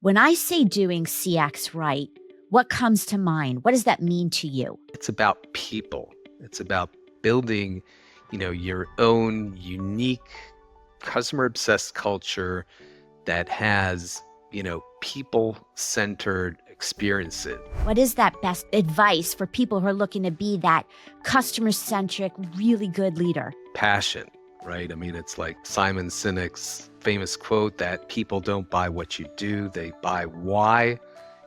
When I say doing CX right, what comes to mind? What does that mean to you? It's about people. It's about building, your own unique customer-obsessed culture that has, people-centered experiences. What is that best advice for people who are looking to be that customer-centric, really good leader? Passion, right? I mean, it's like Simon Sinek's famous quote that people don't buy what you do, they buy why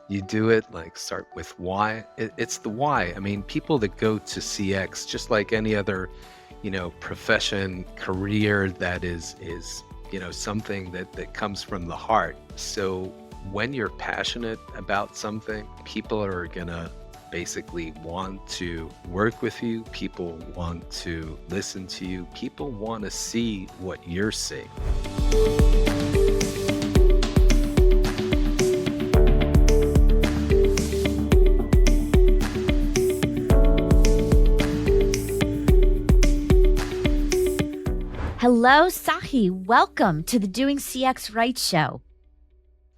you do it. Like, start with why. It's the why. I mean, people that go to CX, just like any other, profession, career that is something that comes from the heart. So when you're passionate about something, people are gonna basically want to work with you. People want to listen to you. People want to see what you're seeing. Hello, Tzachi. Welcome to the Doing CX Right show.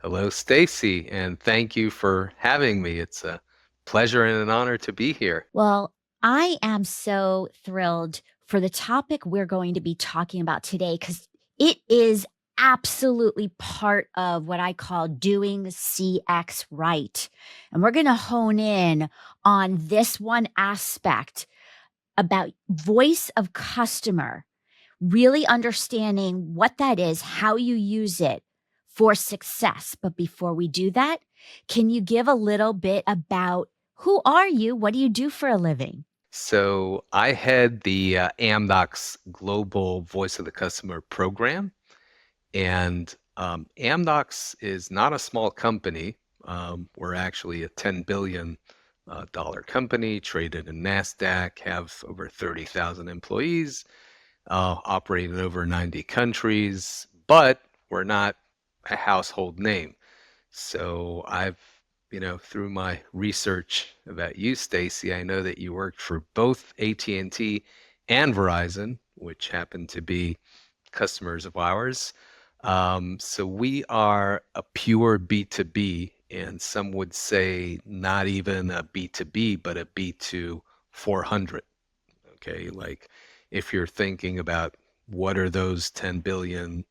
Hello, Stacy, and thank you for having me. It's a pleasure and an honor to be here. Well, I am so thrilled for the topic we're going to be talking about today because it is absolutely part of what I call doing CX right. And we're going to hone in on this one aspect about voice of customer, really understanding what that is, how you use it for success. But before we do that, can you give a little bit about who are you? What do you do for a living? So I head the Amdocs Global Voice of the Customer program, and Amdocs is not a small company. We're actually a $10 billion dollar company, traded in NASDAQ, have over 30,000 employees, operate in over 90 countries, but we're not a household name. So I've, through my research about you, Stacy, I know that you worked for both AT&T and Verizon, which happen to be customers of ours. So we are a pure B2B, and some would say not even a B2B, but a B2 400. Okay, like if you're thinking about what are those $10 billion,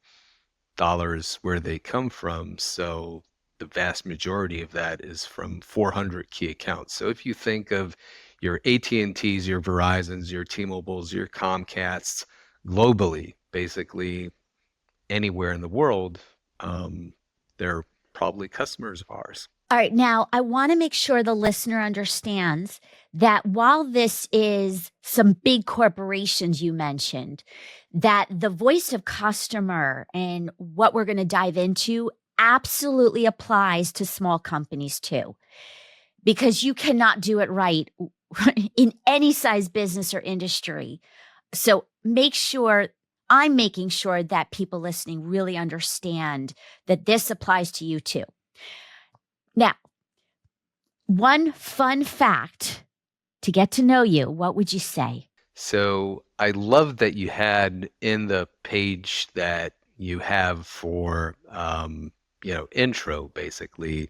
where they come from, so the vast majority of that is from 400 key accounts. So if you think of your AT&Ts, your Verizons, your T-Mobiles, your Comcasts globally, basically anywhere in the world, they're probably customers of ours. All right. Now, I want to make sure the listener understands that while this is some big corporations you mentioned, that the voice of customer and what we're going to dive into absolutely applies to small companies too, because you cannot do it right in any size business or industry. So I'm making sure that people listening really understand that this applies to you too. Now, one fun fact to get to know you, what would you say? So I love that you had in the page that you have for, intro, basically,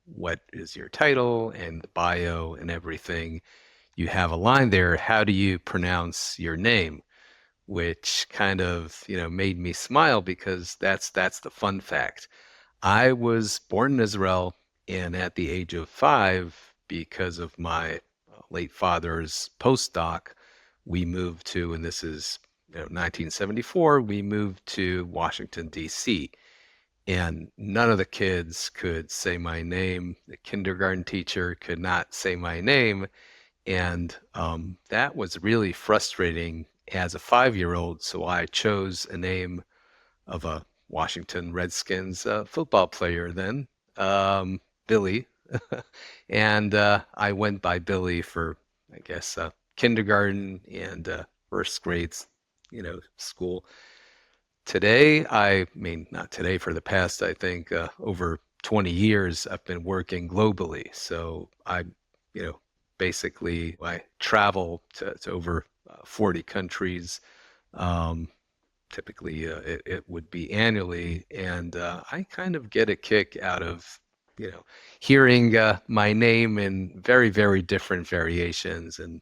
what is your title and the bio and everything. You have a line there, how do you pronounce your name? Which kind of, made me smile because that's the fun fact. I was born in Israel, and at the age of 5, because of my late father's postdoc, we moved to, and this is 1974, we moved to Washington, D.C. And none of the kids could say my name. The kindergarten teacher could not say my name. And that was really frustrating as a 5-year-old. So I chose a name of a Washington Redskins football player then, Billy. And I went by Billy for, I guess, kindergarten and first grades, school. Today, I mean, not today, for the past, I think, over 20 years, I've been working globally. So you know, I travel to over 40 countries. Um, typically it would be annually, and I kind of get a kick out of hearing my name in very, very different variations and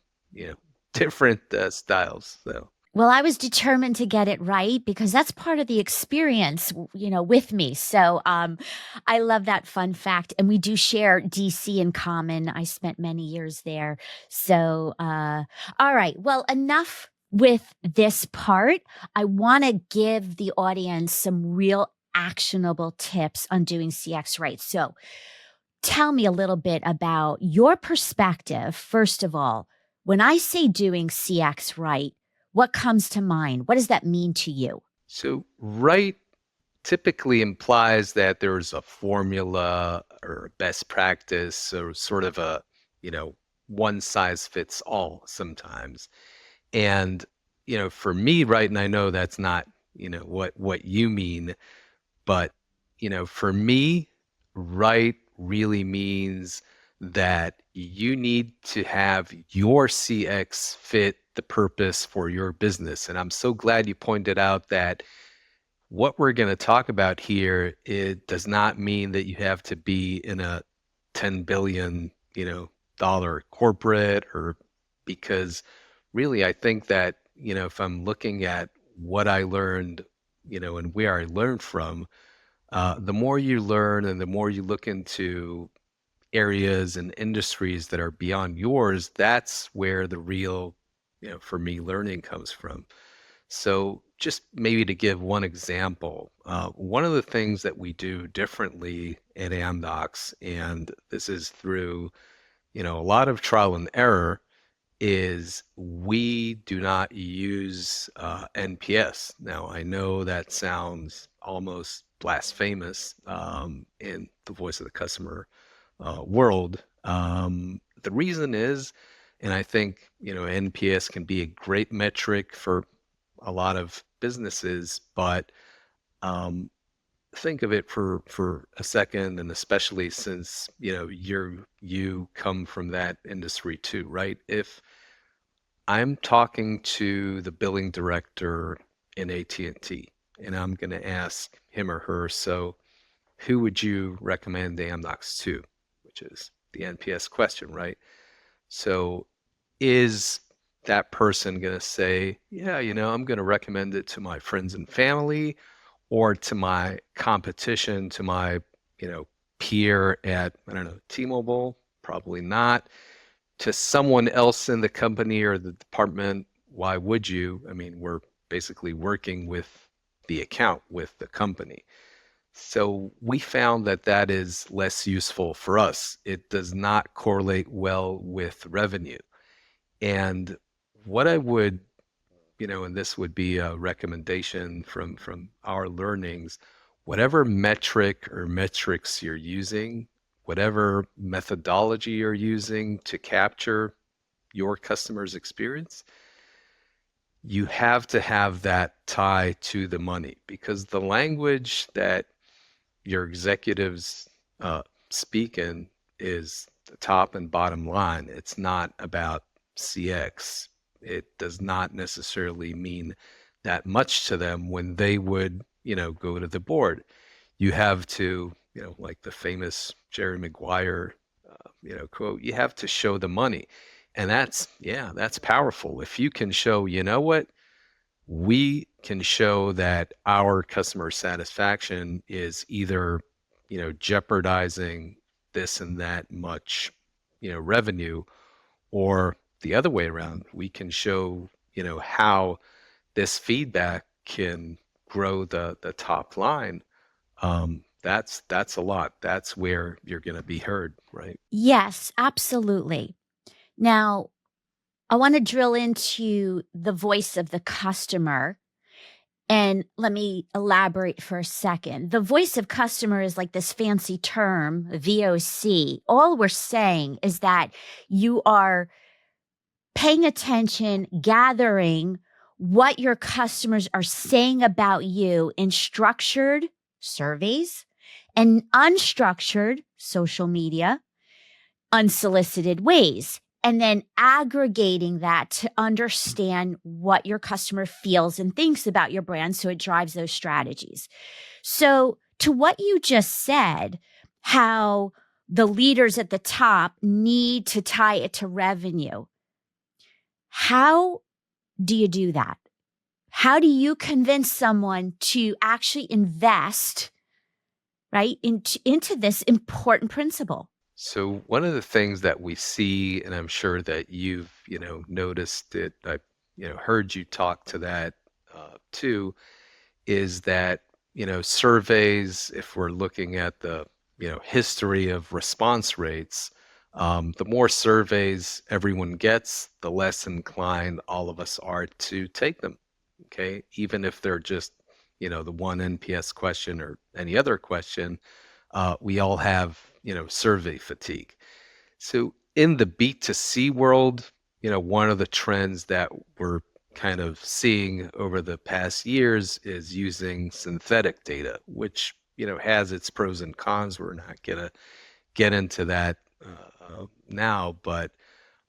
different styles. So Well, I was determined to get it right because that's part of the experience, with me. So I love that fun fact. And we do share DC in common. I spent many years there. So, all right. Well, enough with this part. I want to give the audience some real actionable tips on doing CX right. So tell me a little bit about your perspective, first of all. When I say doing CX right, what comes to mind? What does that mean to you? so right typically implies that there's a formula or a best practice or sort of a, one size fits all sometimes. And, for me, right, and I know that's not, what you mean, but, for me, right really means that you need to have your CX fit the purpose for your business. And I'm so glad you pointed out that what we're going to talk about here, it does not mean that you have to be in a 10 billion, dollar corporate, or because really I think that, if I'm looking at what I learned, and where I learned from, the more you learn and the more you look into areas and industries that are beyond yours, that's where the real, for me, learning comes from. So just maybe to give one example, one of the things that we do differently at Amdocs, and this is through, a lot of trial and error, is we do not use NPS. Now, I know that sounds almost blasphemous in the voice of the customer world. The reason is, and I think, NPS can be a great metric for a lot of businesses, but think of it for a second, and especially since you come from that industry too, right? If I'm talking to the billing director in AT&T, and I'm going to ask him or her, so who would you recommend the Amdocs to? Which is the NPS question, right? So is that person going to say, yeah, I'm going to recommend it to my friends and family, or to my competition, to my, peer at, I don't know, T-Mobile? Probably not. To someone else in the company or the department? Why would you? I mean, we're basically working with the account, with the company. So we found that that is less useful for us. It does not correlate well with revenue. And what I would, and this would be a recommendation from our learnings, whatever metric or metrics you're using, whatever methodology you're using to capture your customer's experience, you have to have that tie to the money, because the language that your executives speak in is the top and bottom line. It's not about CX. It does not necessarily mean that much to them when they would, go to the board. You have to, like the famous Jerry Maguire, quote, you have to show the money. And that's powerful. If you can show, what, we can show that our customer satisfaction is either, jeopardizing this and that much, revenue, or the other way around. We can show, how this feedback can grow the top line. That's a lot. That's where you're going to be heard, right? Yes, absolutely. Now, I want to drill into the voice of the customer. And let me elaborate for a second. The voice of customer is like this fancy term, VOC. All we're saying is that you are paying attention, gathering what your customers are saying about you in structured surveys and unstructured social media, unsolicited ways. and then aggregating that to understand what your customer feels and thinks about your brand so it drives those strategies. So, to what you just said, how the leaders at the top need to tie it to revenue, how do you do that? How do you convince someone to actually invest, right, into this important principle? So one of the things that we see, and I'm sure that you've, noticed it, I've, heard you talk to that too, is that, surveys, if we're looking at the, history of response rates, the more surveys everyone gets, the less inclined all of us are to take them. Okay. Even if they're just, the one NPS question or any other question, we all have, survey fatigue. So in the B2C world, one of the trends that we're kind of seeing over the past years is using synthetic data, which, has its pros and cons. We're not going to get into that now, but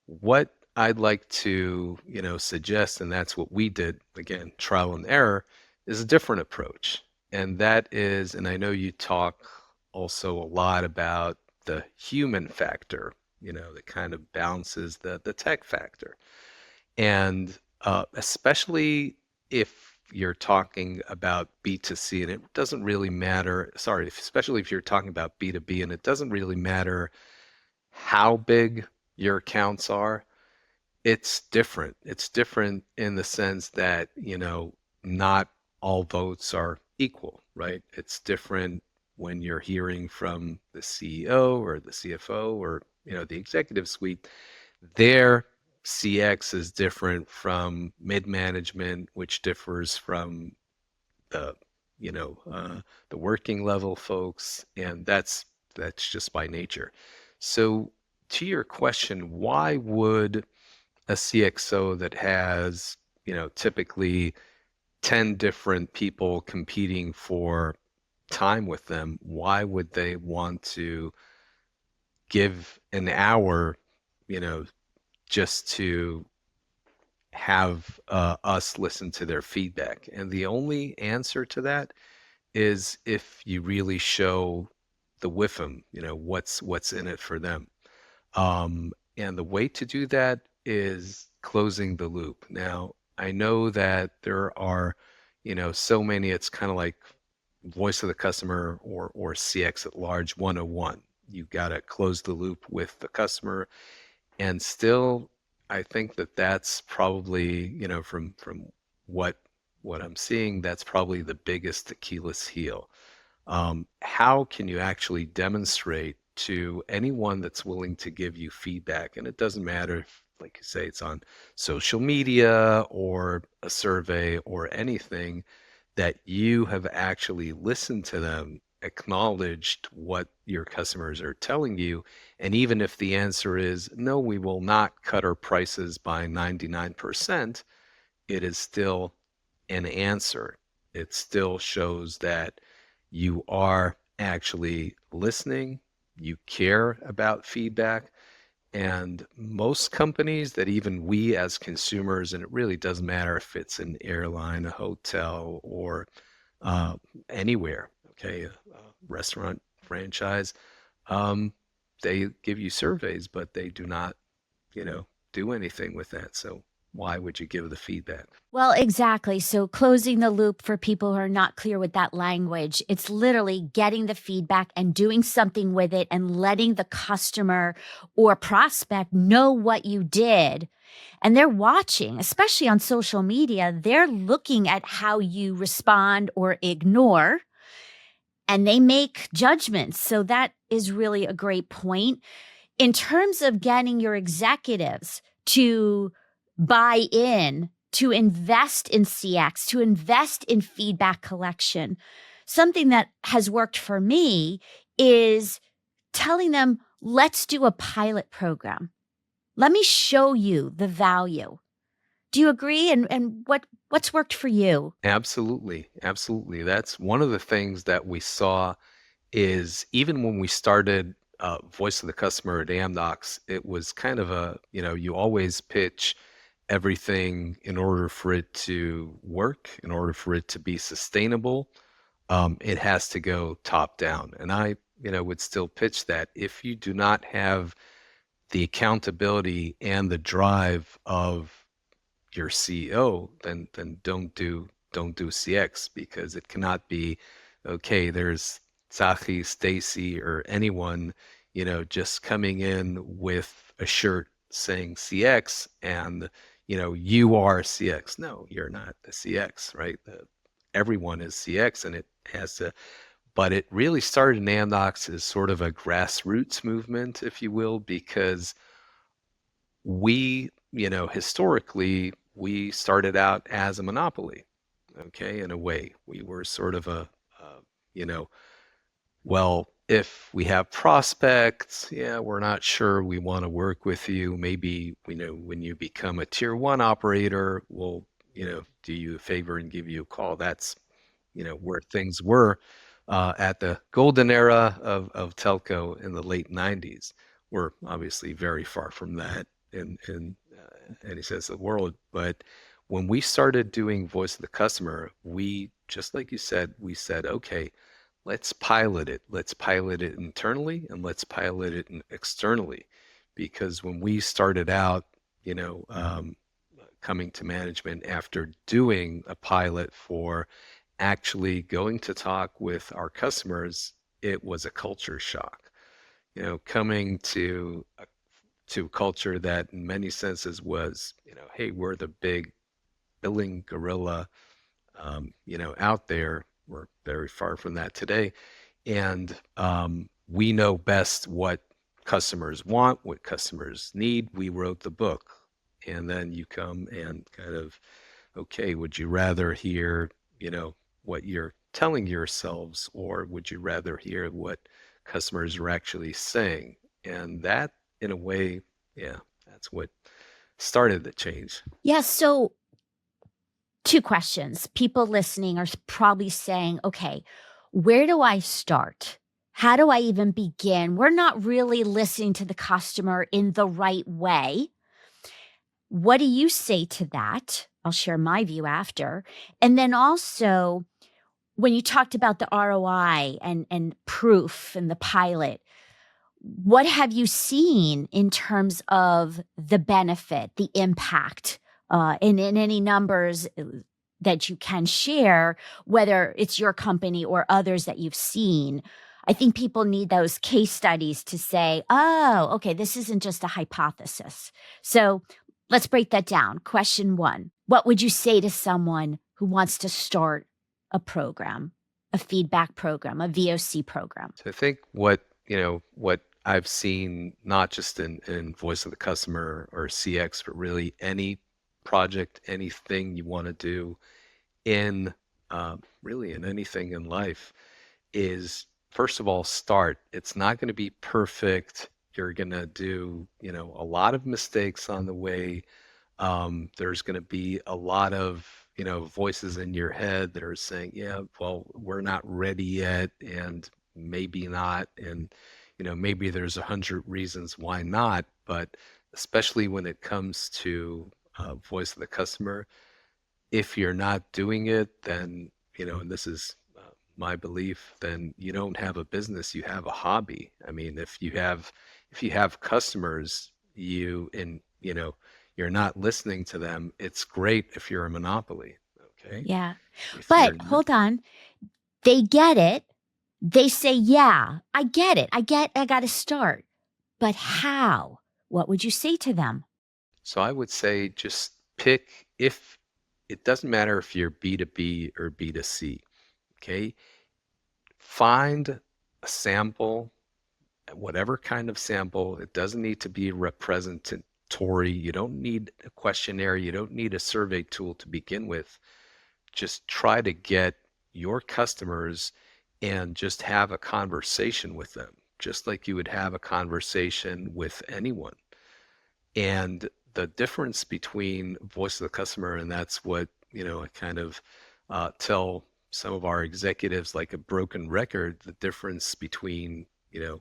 what I'd like to, suggest, and that's what we did, again, trial and error, is a different approach. And that is, and I know you talk also a lot about the human factor, that kind of balances the tech factor. And especially if you're talking about B2C, and it doesn't really matter, sorry, especially if you're talking about B2B, and it doesn't really matter how big your accounts are, it's different. It's different in the sense that, not all votes are equal, right? It's different when you're hearing from the CEO or the CFO or, the executive suite. Their CX is different from mid-management, which differs from the, the working level folks, and that's just by nature. So to your question, why would a CXO that has, typically 10 different people competing for time with them, why would they want to give an hour, just to have us listen to their feedback? And the only answer to that is if you really show the WIFM, what's in it for them. And the way to do that is closing the loop. Now, I know that there are, so many, it's kind of like voice of the customer or CX at large 101. You've got to close the loop with the customer. And still, I think that that's probably, from what I'm seeing, that's probably the biggest Achilles heel. How can you actually demonstrate to anyone that's willing to give you feedback? And it doesn't matter if, like you say, it's on social media or a survey or anything, that you have actually listened to them, acknowledged what your customers are telling you. And even if the answer is, no, we will not cut our prices by 99%, it is still an answer. It still shows that you are actually listening, you care about feedback. And most companies that even we as consumers, and it really doesn't matter if it's an airline, a hotel, or uh, anywhere, okay, a restaurant franchise, um, they give you surveys, but they do not, do anything with that. So why would you give the feedback? Well, exactly. So, closing the loop for people who are not clear with that language, it's literally getting the feedback and doing something with it and letting the customer or prospect know what you did. And they're watching, especially on social media, they're looking at how you respond or ignore, and they make judgments. So, that is really a great point. In terms of getting your executives to buy in, to invest in CX, to invest in feedback collection, something that has worked for me is telling them, let's do a pilot program. Let me show you the value. Do you agree? And what's worked for you? Absolutely. Absolutely. That's one of the things that we saw is even when we started voice of the customer at Amdocs, it was kind of a, you always pitch everything in order for it to work, in order for it to be sustainable. It has to go top down. And I, would still pitch that if you do not have the accountability and the drive of your CEO, then don't do CX, because it cannot be, okay, there's Tzachi, Stacy, or anyone, just coming in with a shirt saying CX and, you are CX. No, you're not the CX, right? Everyone is CX, and it has to, but it really started in Amdocs as sort of a grassroots movement, if you will, because we, historically, we started out as a monopoly. Okay, in a way, we were sort of you know, well, if we have prospects, yeah, we're not sure we want to work with you. Maybe, when you become a tier one operator, we'll, do you a favor and give you a call. That's, where things were at the golden era of telco in the late 90s. We're obviously very far from that in any sense of the world. But when we started doing voice of the customer, we, just like you said, we said, okay, let's pilot it. Let's pilot it internally and let's pilot it externally. Because when we started out, coming to management after doing a pilot for actually going to talk with our customers, it was a culture shock. Coming to a culture that in many senses was, hey, we're the big billing gorilla, out there. We're very far from that today. And we know best what customers want, what customers need. We wrote the book. And then you come and kind of, okay, would you rather hear, what you're telling yourselves, or would you rather hear what customers are actually saying? And that, in a way, yeah, that's what started the change. Yeah. So, two questions. People listening are probably saying, okay, where do I start? How do I even begin? We're not really listening to the customer in the right way. What do you say to that? I'll share my view after. And then also, when you talked about the ROI and proof and the pilot, what have you seen in terms of the benefit, the impact, in any numbers that you can share, whether it's your company or others that you've seen? I think people need those case studies to say, oh, okay, this isn't just a hypothesis. So let's break that down. Question one, what would you say to someone who wants to start a program, a feedback program, a VOC program? So I think what I've seen, not just in voice of the customer or CX, but really any project, anything you want to do in really in anything in life, is first of all, start. It's not going to be perfect. You're going to do, a lot of mistakes on the way. There's going to be a lot of, voices in your head that are saying, yeah, well, we're not ready yet, and maybe not. And, maybe there's 100 reasons why not. But especially when it comes to voice of the customer, if you're not doing it, then, and this is my belief, then you don't have a business, you have a hobby. I mean, if you have customers, you're not listening to them, it's great if you're a monopoly. Okay. Yeah. If But you're not, hold on. They get it. They say, yeah, I get it. I got to start. But how? What would you say to them? so I would say just pick, if it doesn't matter if you're B2B or B2C, okay? Find a sample, whatever kind of sample. It doesn't need to be representatory. You don't need a questionnaire. You don't need a survey tool to begin with. Just try to get your customers and just have a conversation with them, just like you would have a conversation with anyone. And the difference between voice of the customer, and that's what, I kind of tell some of our executives, like a broken record, the difference between,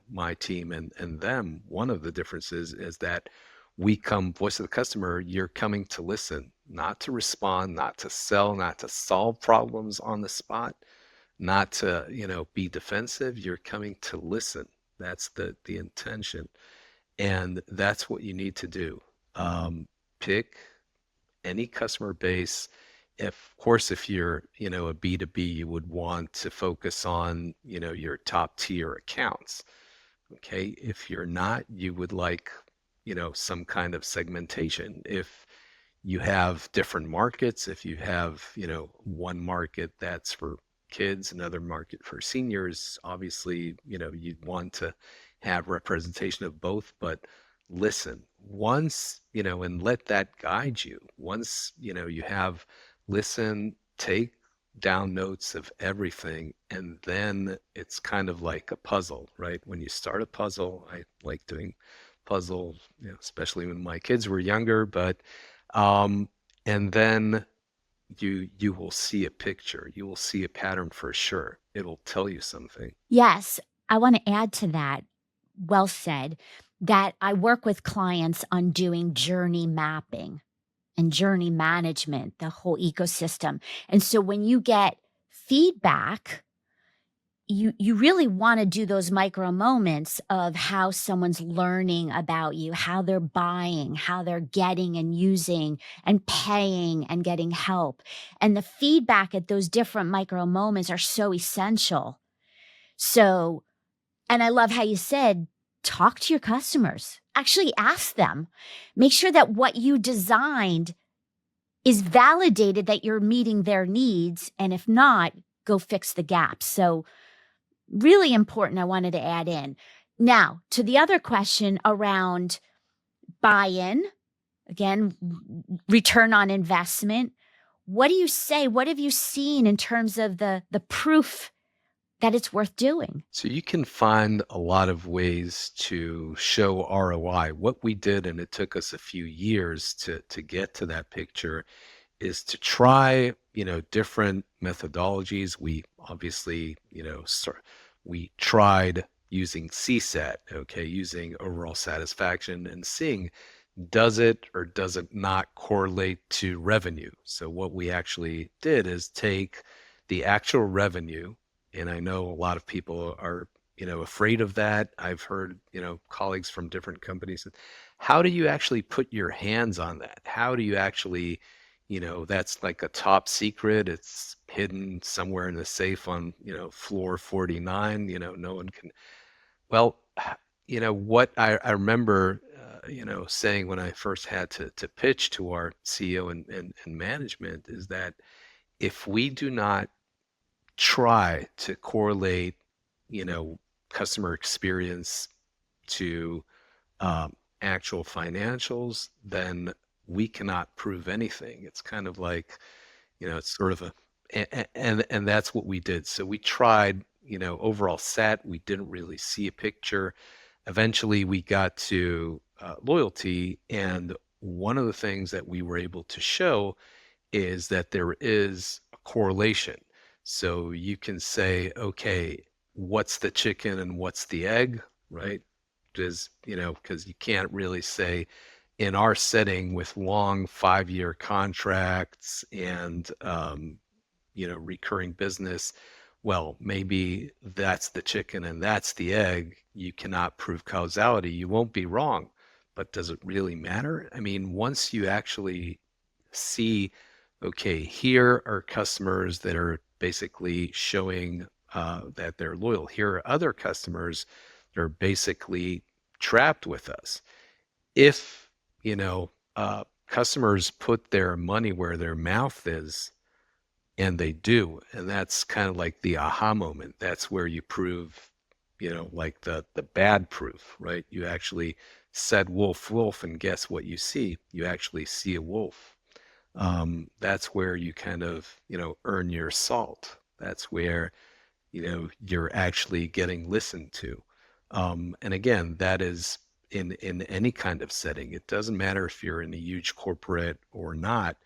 my team and them, one of the differences is that we come voice of the customer, you're coming to listen, not to respond, not to sell, not to solve problems on the spot, not to, be defensive. You're coming to listen. That's the intention. And that's what you need to do. Pick any customer base. Of course, if you're, a B2B, you would want to focus on, your top tier accounts. Okay. If you're not, you would like, some kind of segmentation. If you have different markets, if you have, one market that's for kids, another market for seniors, obviously, you'd want to have representation of both, but listen once, and let that guide you. Once, you have listen, take down notes of everything, and then it's kind of like a puzzle, right? When you start a puzzle, I like doing puzzles, especially when my kids were younger, but and then you will see a picture, you will see a pattern for sure. It'll tell you something. Yes, I want to add to that. Well said. That I work with clients on doing journey mapping and journey management, the whole ecosystem. And so when you get feedback, you really want to do those micro moments of how someone's learning about you, how they're buying, how they're getting and using and paying and getting help. And the feedback at those different micro moments are so essential. So, and I love how you said, talk to your customers. Actually ask them. Make sure that what you designed is validated, that you're meeting their needs. And if not, go fix the gaps. So really important, I wanted to add in. Now, to the other question around buy-in, again, return on investment. What do you say? What have you seen in terms of the proof that it's worth doing? So you can find a lot of ways to show ROI. What we did, and it took us a few years to get to that picture, is to try, different methodologies. We obviously, we tried using CSAT, okay, using overall satisfaction, and seeing does it or does it not correlate to revenue. So what we actually did is take the actual revenue, and I know a lot of people are, afraid of that. I've heard, colleagues from different companies. How do you actually put your hands on that? How do you actually, that's like a top secret. It's hidden somewhere in the safe on, floor 49, no one can. Well, what I remember, saying when I first had to pitch to our CEO and management is that if we do not try to correlate, customer experience to actual financials, then we cannot prove anything. It's kind of like, it's sort of and that's what we did. So we tried, overall set. We didn't really see a picture. Eventually, we got to loyalty, and one of the things that we were able to show is that there is a correlation. So you can say, okay, what's the chicken and what's the egg, right? Because you can't really say in our setting with long 5-year contracts and, recurring business, well, maybe that's the chicken and that's the egg. You cannot prove causality. You won't be wrong, but does it really matter? I mean, once you actually see, okay, here are customers that are basically showing that they're loyal. Here are other customers that are basically trapped with us. If, customers put their money where their mouth is, and they do, and that's kind of like the aha moment. That's where you prove, like the bad proof, right? You actually said wolf, wolf, and guess what you see? You actually see a wolf. That's where you kind of, earn your salt. That's where, you're actually getting listened to. And again, that is in any kind of setting. It doesn't matter if you're in a huge corporate or not.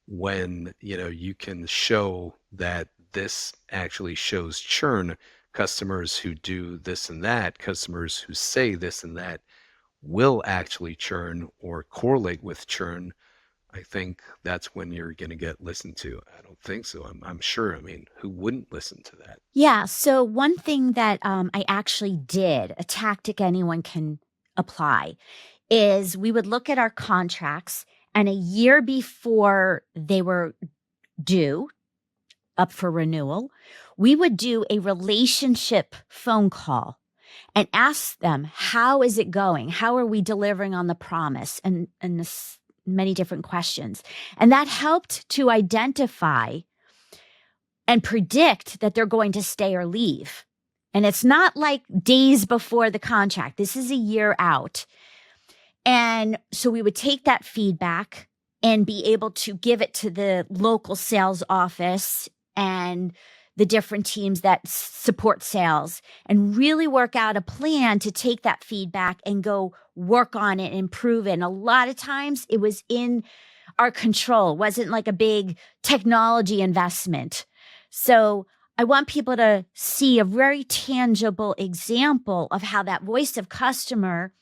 When, you can show that this actually shows churn customers who do this and that, customers who say this and that will actually churn or correlate with churn, I think that's when you're going to get listened to. I don't think so. I'm sure. I mean, who wouldn't listen to that? Yeah. So one thing that I actually did, a tactic anyone can apply, is we would look at our contracts, and a year before they were due, up for renewal, we would do a relationship phone call and ask them, how is it going? How are we delivering on the promise? And many different questions. And that helped to identify and predict that they're going to stay or leave. And it's not like days before the contract. This is a year out. And so we would take that feedback and be able to give it to the local sales office and the different teams that support sales, and really work out a plan to take that feedback and go work on it and improve it. And a lot of times it was in our control. It wasn't like a big technology investment. So I want people to see a very tangible example of how that voice of customer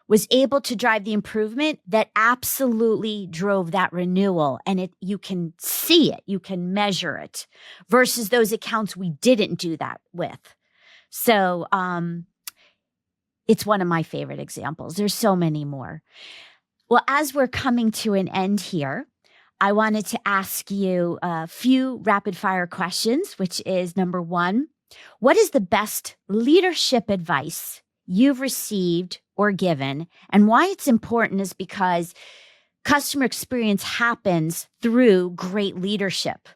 was able to drive the improvement that absolutely drove that renewal. And you can see it, you can measure it, versus those accounts we didn't do that with. So it's one of my favorite examples. There's so many more. Well, as we're coming to an end here, I wanted to ask you a few rapid fire questions, which is number one, what is the best leadership advice you've received or given? And why it's important is because customer experience happens through great leadership.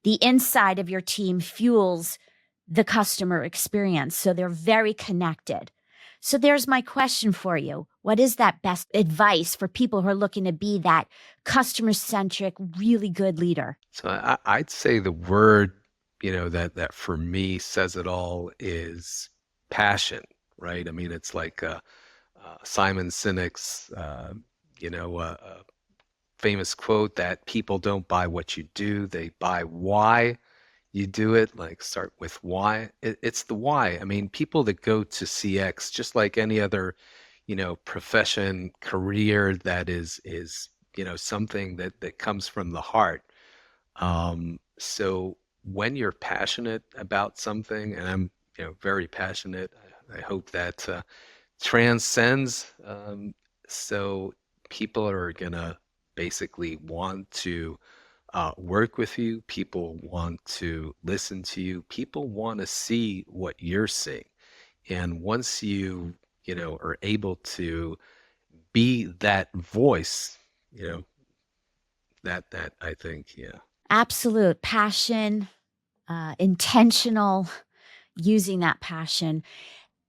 The inside of your team fuels the customer experience, so they're very connected. So there's my question for you. What is that best advice for people who are looking to be that customer-centric, really good leader? So I'd say the word, that for me says it all is passion, right? I mean, it's like Simon Sinek's, famous quote that people don't buy what you do, they buy why you do it. Like, start with why. It's the why. I mean, people that go to CX, just like any other, profession, career that is something that comes from the heart. So when you're passionate about something, and I'm, very passionate, I hope that transcends. So people are gonna basically want to work with you. People want to listen to you. People want to see what you're seeing. And once you are able to be that voice, that I think, yeah. Absolute passion, intentional, using that passion.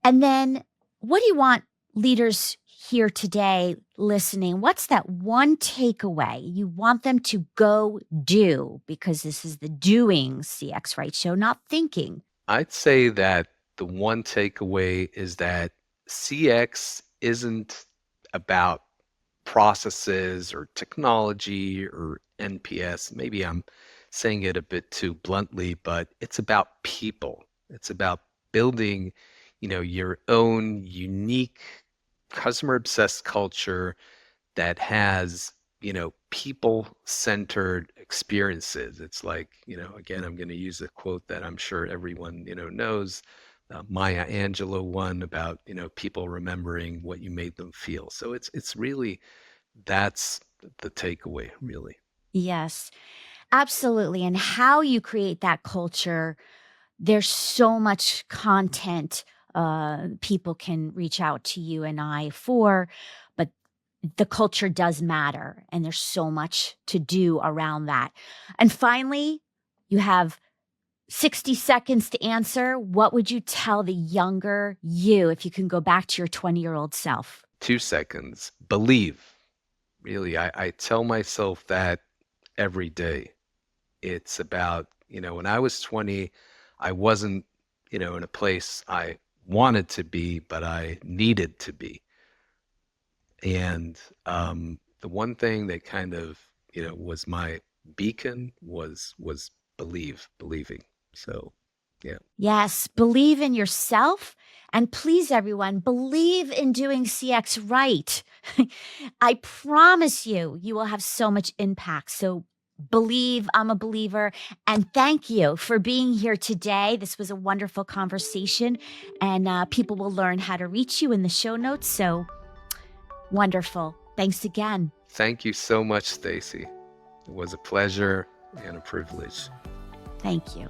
And then what do you want leaders here today listening? What's that one takeaway you want them to go do? Because this is the Doing CX Right show, not thinking. I'd say that the one takeaway is that CX isn't about processes or technology or NPS. Maybe I'm saying it a bit too bluntly, but it's about people. It's about building, your own unique customer obsessed culture that has, people-centered experiences. It's like, again, I'm going to use a quote that I'm sure everyone, knows, Maya Angelou one about, people remembering what you made them feel. So it's really, that's the takeaway, really. Yes, absolutely. And how you create that culture, there's so much content people can reach out to you and I for, but the culture does matter. And there's so much to do around that. And finally, you have 60 seconds to answer. What would you tell the younger you if you can go back to your 20-year-old self? 2 seconds. Believe. Really, I tell myself that every day. It's about, when I was 20, I wasn't, in a place I wanted to be, but I needed to be. And the one thing that kind of, was my beacon was believing. So Yeah. Yes, believe in yourself. And please, everyone, believe in doing CX right. I promise you, you will have so much impact. So believe, I'm a believer. And thank you for being here today. This was a wonderful conversation, and people will learn how to reach you in the show notes. So wonderful. Thanks again. Thank you so much, Stacy. It was a pleasure and a privilege. Thank you.